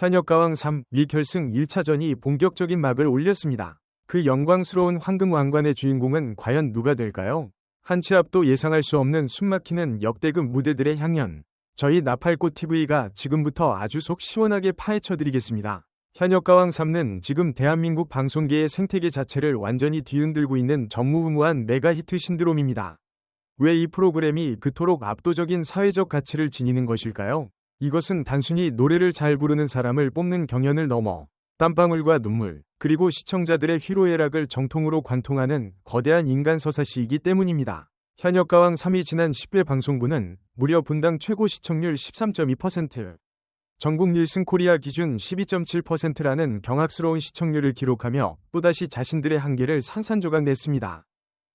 현역가왕 3위 결승 1차전이 본격적인 막을 올렸습니다. 그 영광스러운 황금왕관의 주인공은 과연 누가 될까요? 한 치 앞도 예상할 수 없는 숨막히는 역대급 무대들의 향연. 저희 나팔꽃TV가 지금부터 아주 속 시원하게 파헤쳐드리겠습니다. 현역가왕 3는 지금 대한민국 방송계의 생태계 자체를 완전히 뒤흔들고 있는 전무후무한 메가히트 신드롬입니다. 왜 이 프로그램이 그토록 압도적인 사회적 가치를 지니는 것일까요? 이것은 단순히 노래를 잘 부르는 사람을 뽑는 경연을 넘어 땀방울과 눈물, 그리고 시청자들의 희로애락을 정통으로 관통하는 거대한 인간 서사시이기 때문입니다. 현역가왕 3이 지난 10회 방송부는 무려 분당 최고 시청률 13.2%, 전국 닐슨 코리아 기준 12.7%라는 경악스러운 시청률을 기록하며 또다시 자신들의 한계를 산산조각냈습니다.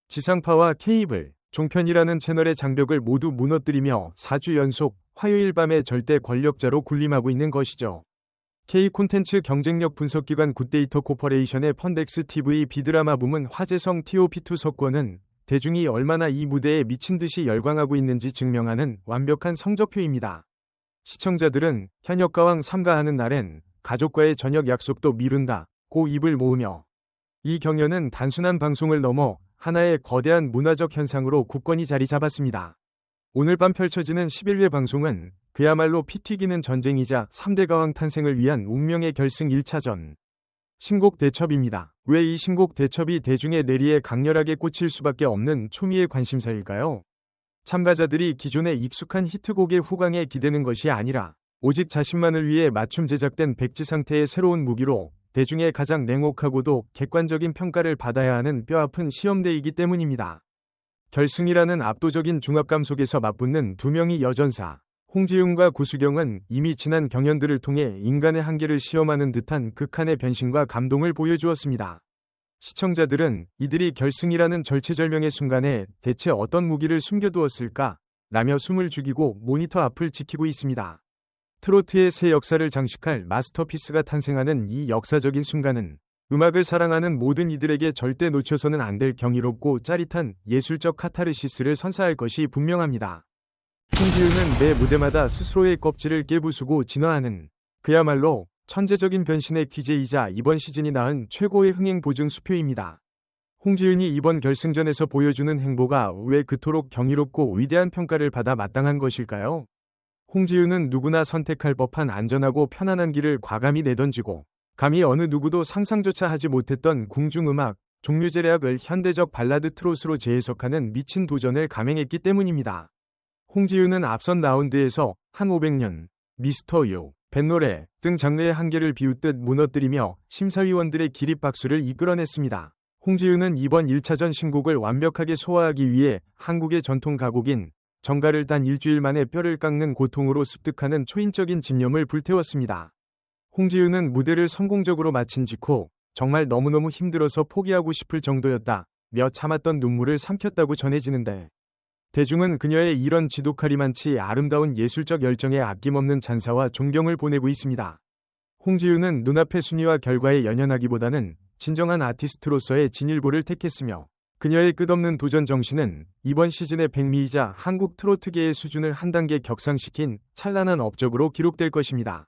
지상파와 케이블, 종편이라는 채널의 장벽을 모두 무너뜨리며 4주 연속 화요일 밤에 절대 권력자로 군림하고 있는 것이죠. K 콘텐츠 경쟁력 분석기관 굿데이터 코퍼레이션의 펀덱스TV 비드라마 부문 화제성 TOP2 석권은 대중이 얼마나 이 무대에 미친 듯이 열광하고 있는지 증명하는 완벽한 성적표입니다. 시청자들은 현역가왕 3가 하는 날엔 가족과의 저녁 약속도 미룬다 고 입을 모으며 이 경연은 단순한 방송을 넘어 하나의 거대한 문화적 현상으로 굳건히 자리 잡았습니다. 오늘 밤 펼쳐지는 11회 방송은 그야말로 피 튀기는 전쟁이자 3대 가왕 탄생을 위한 운명의 결승 1차전. 신곡 대첩입니다. 왜 이 신곡 대첩이 대중의 뇌리에 강렬하게 꽂힐 수밖에 없는 초미의 관심사일까요? 참가자들이 기존의 익숙한 히트곡의 후광에 기대는 것이 아니라 오직 자신만을 위해 맞춤 제작된 백지 상태의 새로운 무기로 대중의 가장 냉혹하고도 객관적인 평가를 받아야 하는 뼈아픈 시험대이기 때문입니다. 결승이라는 압도적인 중압감 속에서 맞붙는 두 명의 여전사, 홍지윤과 구수경은 이미 지난 경연들을 통해 인간의 한계를 시험하는 듯한 극한의 변신과 감동을 보여주었습니다. 시청자들은 이들이 결승이라는 절체절명의 순간에 대체 어떤 무기를 숨겨두었을까? 라며 숨을 죽이고 모니터 앞을 지키고 있습니다. 트로트의 새 역사를 장식할 마스터피스가 탄생하는 이 역사적인 순간은 음악을 사랑하는 모든 이들에게 절대 놓쳐서는 안 될 경이롭고 짜릿한 예술적 카타르시스를 선사할 것이 분명합니다. 홍지윤은 매 무대마다 스스로의 껍질을 깨부수고 진화하는 그야말로 천재적인 변신의 귀재이자 이번 시즌이 낳은 최고의 흥행 보증 수표입니다. 홍지윤이 이번 결승전에서 보여주는 행보가 왜 그토록 경이롭고 위대한 평가를 받아 마땅한 것일까요? 홍지윤은 누구나 선택할 법한 안전하고 편안한 길을 과감히 내던지고 감히 어느 누구도 상상조차 하지 못했던 궁중음악, 종류제략을 현대적 발라드 트롯으로 재해석하는 미친 도전을 감행했기 때문입니다. 홍지윤은 앞선 라운드에서 한 500년, 미스터 유, 뱃노래 등 장르의 한계를 비웃듯 무너뜨리며 심사위원들의 기립박수를 이끌어냈습니다. 홍지윤은 이번 1차전 신곡을 완벽하게 소화하기 위해 한국의 전통 가곡인 정가를 단 일주일 만에 뼈를 깎는 고통으로 습득하는 초인적인 집념을 불태웠습니다. 홍지윤은 무대를 성공적으로 마친 직후 정말 너무너무 힘들어서 포기하고 싶을 정도였다 며 참았던 눈물을 삼켰다고 전해지는데 대중은 그녀의 이런 지독하리만치 아름다운 예술적 열정에 아낌없는 찬사와 존경을 보내고 있습니다. 홍지윤은 눈앞의 순위와 결과에 연연하기보다는 진정한 아티스트로서의 진일보를 택했으며 그녀의 끝없는 도전 정신은 이번 시즌의 백미이자 한국 트로트계의 수준을 한 단계 격상시킨 찬란한 업적으로 기록될 것입니다.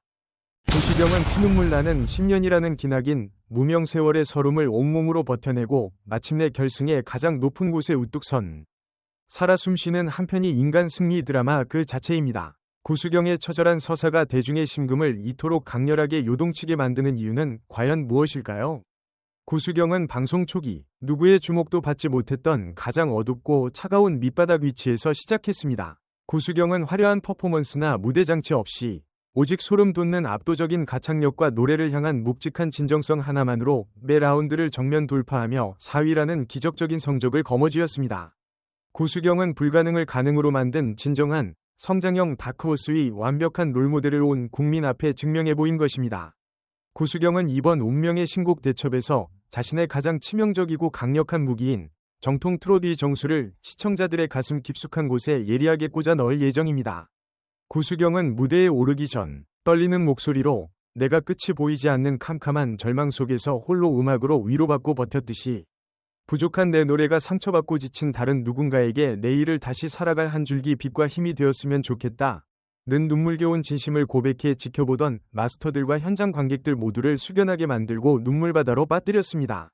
구수경은 피눈물 나는 10년이라는 기나긴 무명 세월의 서름을 온몸으로 버텨내고 마침내 결승의 가장 높은 곳에 우뚝 선 살아 숨쉬는 한편이 인간 승리 드라마 그 자체입니다. 구수경의 처절한 서사가 대중의 심금을 이토록 강렬하게 요동치게 만드는 이유는 과연 무엇일까요? 구수경은 방송 초기 누구의 주목도 받지 못했던 가장 어둡고 차가운 밑바닥 위치에서 시작했습니다. 구수경은 화려한 퍼포먼스나 무대 장치 없이 오직 소름 돋는 압도적인 가창력과 노래를 향한 묵직한 진정성 하나만으로 매 라운드를 정면 돌파하며 4위라는 기적적인 성적을 거머쥐었습니다. 구수경은 불가능을 가능으로 만든 진정한 성장형 다크호스의 완벽한 롤모델을 온 국민 앞에 증명해 보인 것입니다. 구수경은 이번 운명의 신곡 대첩에서 자신의 가장 치명적이고 강력한 무기인 정통 트로트의 정수를 시청자들의 가슴 깊숙한 곳에 예리하게 꽂아 넣을 예정입니다. 구수경은 무대에 오르기 전 떨리는 목소리로 내가 끝이 보이지 않는 캄캄한 절망 속에서 홀로 음악으로 위로받고 버텼듯이 부족한 내 노래가 상처받고 지친 다른 누군가에게 내일을 다시 살아갈 한 줄기 빛과 힘이 되었으면 좋겠다 눈물겨운 진심을 고백해 지켜보던 마스터들과 현장 관객들 모두를 숙연하게 만들고 눈물바다로 빠뜨렸습니다.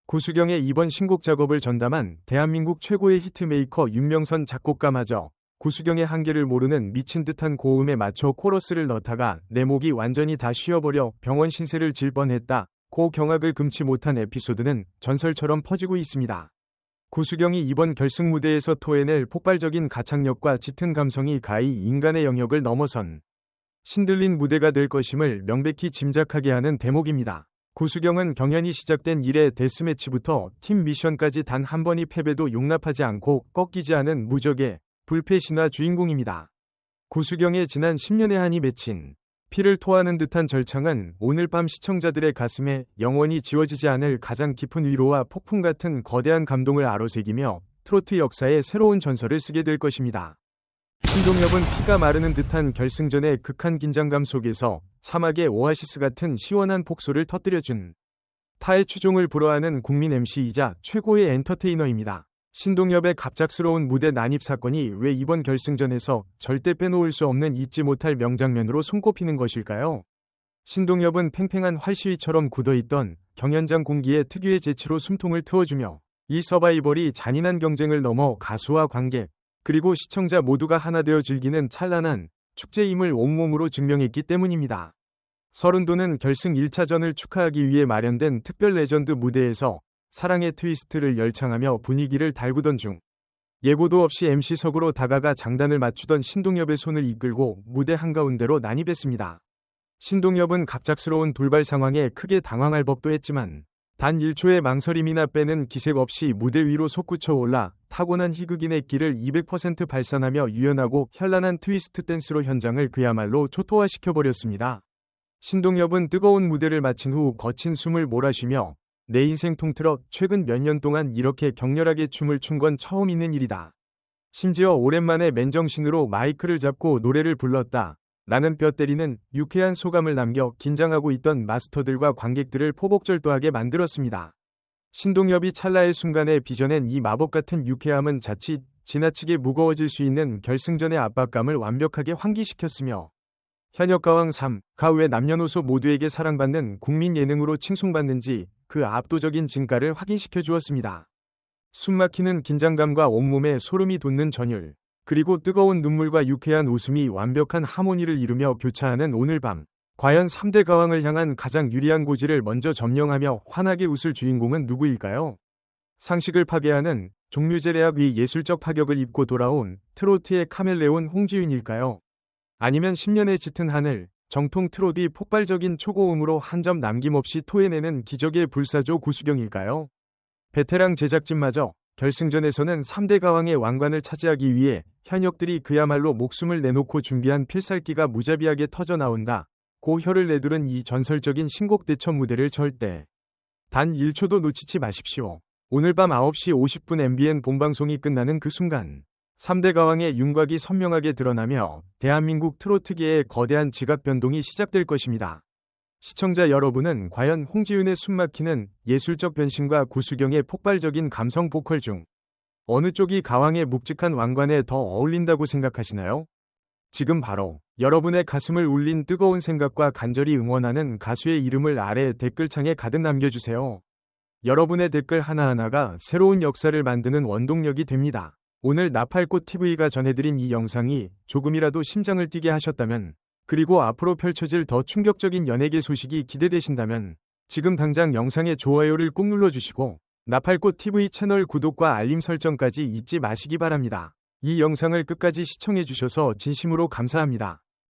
구수경의 이번 신곡 작업을 전담한 대한민국 최고의 히트메이커 윤명선 작곡가마저 구수경의 한계를 모르는 미친 듯한 고음에 맞춰 코러스를 넣다가 내 목이 완전히 다 쉬어버려 병원 신세를 질 뻔했다. 고 경악을 금치 못한 에피소드는 전설처럼 퍼지고 있습니다. 구수경이 이번 결승 무대에서 토해낼 폭발적인 가창력과 짙은 감성이 가히 인간의 영역을 넘어선 신들린 무대가 될 것임을 명백히 짐작하게 하는 대목입니다. 구수경은 경연이 시작된 이래 데스매치부터 팀 미션까지 단 한 번의 패배도 용납하지 않고 꺾이지 않은 무적의 불패 신화 주인공입니다. 구수경의 지난 10년의 한이 맺힌 피를 토하는 듯한 절창은 오늘 밤 시청자들의 가슴에 영원히 지워지지 않을 가장 깊은 위로와 폭풍 같은 거대한 감동을 아로새기며 트로트 역사의 새로운 전설을 쓰게 될 것입니다. 신동엽은 피가 마르는 듯한 결승전의 극한 긴장감 속에서 사막의 오아시스 같은 시원한 폭소를 터뜨려준 타의 추종을 불허하는 국민 MC이자 최고의 엔터테이너입니다. 신동엽의 갑작스러운 무대 난입 사건이 왜 이번 결승전에서 절대 빼놓을 수 없는 잊지 못할 명장면으로 손꼽히는 것일까요? 신동엽은 팽팽한 활시위처럼 굳어있던 경연장 공기에 특유의 재치로 숨통을 트워주며 이 서바이벌이 잔인한 경쟁을 넘어 가수와 관객, 그리고 시청자 모두가 하나 되어 즐기는 찬란한 축제임을 온몸으로 증명했기 때문입니다. 서른도는 결승 1차전을 축하하기 위해 마련된 특별 레전드 무대에서 사랑의 트위스트를 열창하며 분위기를 달구던 중 예고도 없이 MC석으로 다가가 장단을 맞추던 신동엽의 손을 이끌고 무대 한가운데로 난입했습니다. 신동엽은 갑작스러운 돌발 상황에 크게 당황할 법도 했지만 단 1초의 망설임이나 빼는 기색 없이 무대 위로 솟구쳐 올라 타고난 희극인의 기를 200% 발산하며 유연하고 현란한 트위스트 댄스로 현장을 그야말로 초토화시켜버렸습니다. 신동엽은 뜨거운 무대를 마친 후 거친 숨을 몰아쉬며 내 인생 통틀어 최근 몇 년 동안 이렇게 격렬하게 춤을 춘 건 처음 있는 일이다. 심지어 오랜만에 맨정신으로 마이크를 잡고 노래를 불렀다. 라는 뼈 때리는 유쾌한 소감을 남겨 긴장하고 있던 마스터들과 관객들을 포복절도하게 만들었습니다. 신동엽이 찰나의 순간에 빚어낸 이 마법 같은 유쾌함은 자칫 지나치게 무거워질 수 있는 결승전의 압박감을 완벽하게 환기시켰으며 현역가왕 3가 왜 남녀노소 모두에게 사랑받는 국민 예능으로 칭송받는지 그 압도적인 진가를 확인시켜 주었습니다. 숨막히는 긴장감과 온몸에 소름이 돋는 전율, 그리고 뜨거운 눈물과 유쾌한 웃음이 완벽한 하모니를 이루며 교차하는 오늘 밤. 과연 3대 가왕을 향한 가장 유리한 고지를 먼저 점령하며 환하게 웃을 주인공은 누구일까요? 상식을 파괴하는 종류제례학 위 예술적 파격을 입고 돌아온 트로트의 카멜레온 홍지윤일까요? 아니면 10년의 짙은 하늘, 정통 트로트의 폭발적인 초고음으로 한 점 남김없이 토해내는 기적의 불사조 구수경일까요? 베테랑 제작진마저 결승전에서는 3대 가왕의 왕관을 차지하기 위해 현역들이 그야말로 목숨을 내놓고 준비한 필살기가 무자비하게 터져나온다. 고 혀를 내두른 이 전설적인 신곡 대첩 무대를 절대 단 1초도 놓치지 마십시오. 오늘 밤 9시 50분 MBN 본방송이 끝나는 그 순간 3대 가왕의 윤곽이 선명하게 드러나며 대한민국 트로트계의 거대한 지각 변동이 시작될 것입니다. 시청자 여러분은 과연 홍지윤의 숨막히는 예술적 변신과 구수경의 폭발적인 감성 보컬 중 어느 쪽이 가왕의 묵직한 왕관에 더 어울린다고 생각하시나요? 지금 바로 여러분의 가슴을 울린 뜨거운 생각과 간절히 응원하는 가수의 이름을 아래 댓글창에 가득 남겨주세요. 여러분의 댓글 하나하나가 새로운 역사를 만드는 원동력이 됩니다. 오늘 나팔꽃TV가 전해드린 이 영상이 조금이라도 심장을 뛰게 하셨다면, 그리고 앞으로 펼쳐질 더 충격적인 연예계 소식이 기대되신다면 지금 당장 영상에 좋아요를 꾹 눌러주시고 나팔꽃TV 채널 구독과 알림 설정까지 잊지 마시기 바랍니다. 이 영상을 끝까지 시청해주셔서 진심으로 감사합니다.